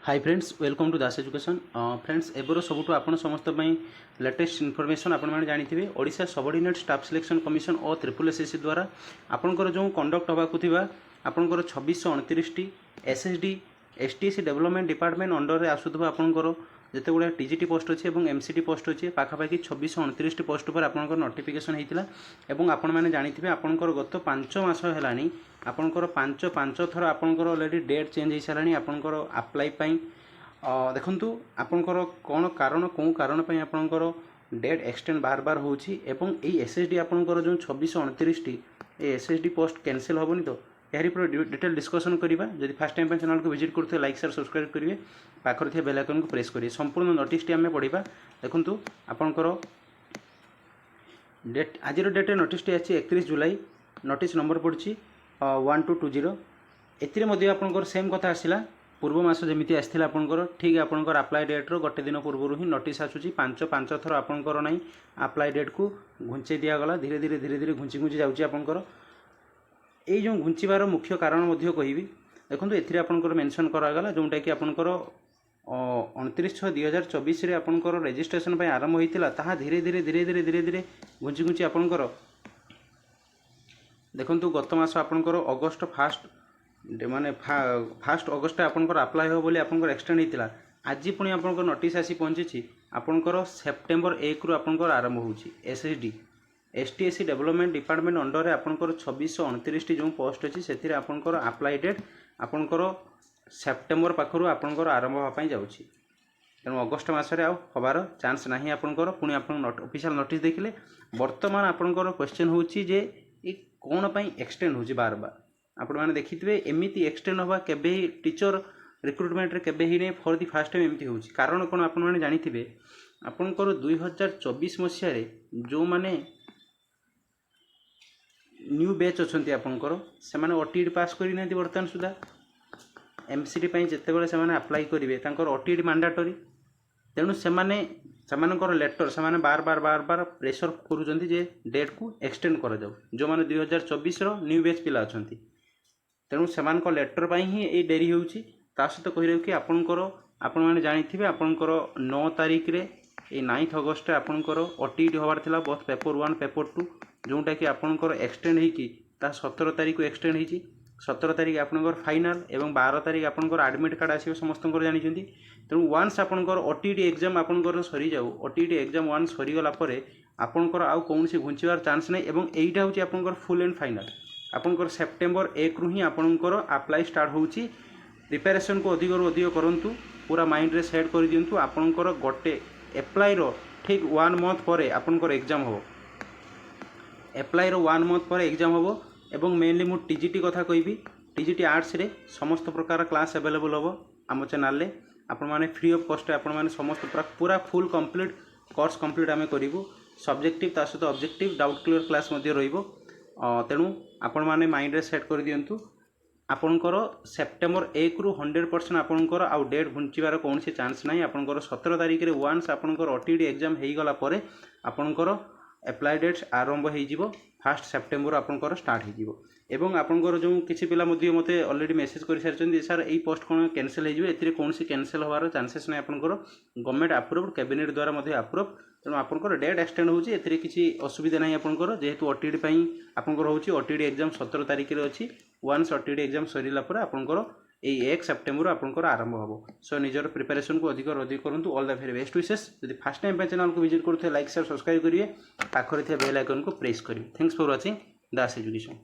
Hi friends welcome to Das education friends एबर सबुठ आपण समस्त लेटेस्ट इनफॉरमेशन आपण मैंने जानी Odisha subordinate staff selection commission और ट्रिपल एसएससी द्वारा आपंकर जो कंडक्ट होगा आपंकर 2629 SSD ST SC development department under में आसूबा आपंकर जिते गुड़ा टीजीटी पोस्ट अच्छे और एमसीटी पोस्ट अच्छे पाखापाखि 2629 पोस्ट पर आपंकर नोटिफिकेशन होता है आपण मैंने जानी आपंकर गत 5 मास है आपंकर पांच थर आपंकर ऑलरेडी डेट चेंज हो सारा आपंकर अप्लाई देखु आपंकर कौन कारण कौ कारण आपंकर डेट एक्सटेंड बार बार होची एवं यही एसएसडी आपंकर जो 2629 एसएसडी पोस्ट कैंसिल हेनी तो यार पूरा डिटेल डिस्कसन करवा जब फास्ट टाइम चैनल को विजिट करते लाइक शेयर सब्सक्राइब करेंगे पाखर थे बेल आइकन को प्रेस करेंगे संपूर्ण नोटिस आम पढ़ा देखु आपंकर डेट आज डेट नोटिस अच्छी 31 जुलाई नोटिस नंबर पड़ी 1220 एतिर आपंकर सेम कथा आसला पूर्व मास जमी आसाला आपंकर ठीक आपंकर अप्लाई डेट्र गोटे दिन पूर्व ही नोटिस आसूँ पांच थर आपंकर ना अप्लाई डेट को घुंचे दिगला धीरे धीरे घुंची घुंची जाऊँगी आपंकर ये जो घुंचबार मुख्य कारण कहि देखो ये आपंकर मेंशन करागला जोटा कि आपंकर 29/6/2024 आपंकर रेजिस्ट्रेशन आरंभ होता धीरे धीरे घुंची घुंची आपंकर देखु गत मास आपंकर अगस्ट फास्ट माने फास्ट अगस्ट आपंकर अप्लाई हो बोली आपंकर एक्सटेंड होता आज पुणी आपंकर नोटिस आसी पहुँची आपंकर सेप्टेम्बर 1 रु आपंकर आरंभ होची SSD ST SC development department under आपंकर 2629 जो पोस्ट अच्छी से आपंकर अप्लाई डेट आपंकर सेप्टेम्बर पाखर आपंकर आरंभ होगापाई जाऊँगी तेणु अगस्ट मसरे आबार चान्स ना आपंकर पुणी आप ऑफिशियल नोटिस देखिले बर्तमान आपंकर क्वेश्चन होची जे कौन पाई एक्सटेंड होची बार बार आपण मैंने देखिए एमती एक्सटेंड हवा केबे टीचर रिक्रुटमेंट रे केबे ही नहीं फॉर दी फास्ट टाइम एमती होची कारण कौन आपण मैंने जानिथिबे आपनकर 2024 मसीह जो माने न्यू बैच अच्छी आपंकर से ओटीडी पास करना बर्तमान सुधा एमसीटी जितेबाला से अप्लाई करेंगे ओटीडी मैंडेटरी तेणु से लेटर से बार बार प्रेशर करुँच डेट को एक्सटेंड कर जाऊ जो मैंने 2024 न्यू बैच पिला अच्छा तेणु से लेटर पर ही ये डेरी होती सहित कही कि आपंकर आपण मैंने जानी आपंकर 9 तारीख रे 9 अगस्ट आपंकर ओटीडी हबार थिला बोथ पेपर 1 पेपर 2 जोटा कि आपंकर एक्सटेंड होती 17 तारीख को एक्सटेंड होती 17 तारीख आपंकर फाइनाल एवं 12 तारीख आपंकर एडमिट कार्ड आसो समस्त जानी तेणु वन्स आपंकर ओटीडी एग्जाम आपंकर सरी जाऊ ओटीडी एग्जाम वन्स सरीगला आपंकर आउ कौन से घुंचबार चान्स नहीं एवं एटा हूँ आपंकर फुल एंड फाइनाल आपंकर सेप्टेम्बर 1 रु ही आपंकर अप्लाई स्टार्ट होची प्रिपेरेसन को अधिक करूँ पूरा माइंड रे सेट कर दिंतु आपंकर गोटे एप्लाई रो ठीक 1 मंथ पर आपंकर एग्जाम हो एप्लाई रो 1 मंथ पर एग्जाम हम एवं मेनली मु टीजीटी कथा कहि टीजीटी आर्ट्स रे समस्त प्रकार क्लास अवेलेबल हम आम चैनल रे आपण माने फ्री ऑफ कॉस्ट आपण माने समस्त पूरा फुल कंप्लीट कोर्स कंप्लीट आम करूँ सब्जेक्टिव ता सहित ऑब्जेक्टिव डाउट क्लियर क्लास रहिबो तेणु आपण माने माइंड रे सेट कर दिंतु आपणकर सेप्टेम्बर 1 रु 100% आपणकर आउ डेट घुंचबार कौन से चान्स ना आपणकर 17 तारीख रे वन्स आपणकर ओटीडी एग्जाम हो गला परे आपणकर एप्लाई डेट्स आरंभ हो फास्ट सेप्टेम्बर आपणकर स्टार्ट हो एवं आपणकर जो किसी पिला मते ऑलरेडी मेसेज कर सारी सर यही पोस्ट कौन कैंसिल हो कौन सी कैंसिल होवार चांसेस ना आपणकर गवर्नमेंट अप्रूव्ड कैबिनेट द्वारा अप्रूव तेणु आपंकर डेट एक्सटेंड होची एथिरे किसी असुविधा नहीं आपंकर जेहेतु ओटीडी पई आपंकर होची ओटीडी एग्जाम 17 तारीख रे अछि वन्स ओटीडी एग्जाम सरीला पर आपंकर ए 1 सेप्टेम्बर आपंकर आरंभ होबो सो निजर प्रिपरेशन को अधिक करंतु ऑल द वेरी बेस्ट विशेष यदि फर्स्ट टाइम पे चैनल को विजिट करथे लाइक शेयर सब्सक्राइब करिवे पाखरे थे बेल आइकन को प्रेस करिवे thanks for watching Das education.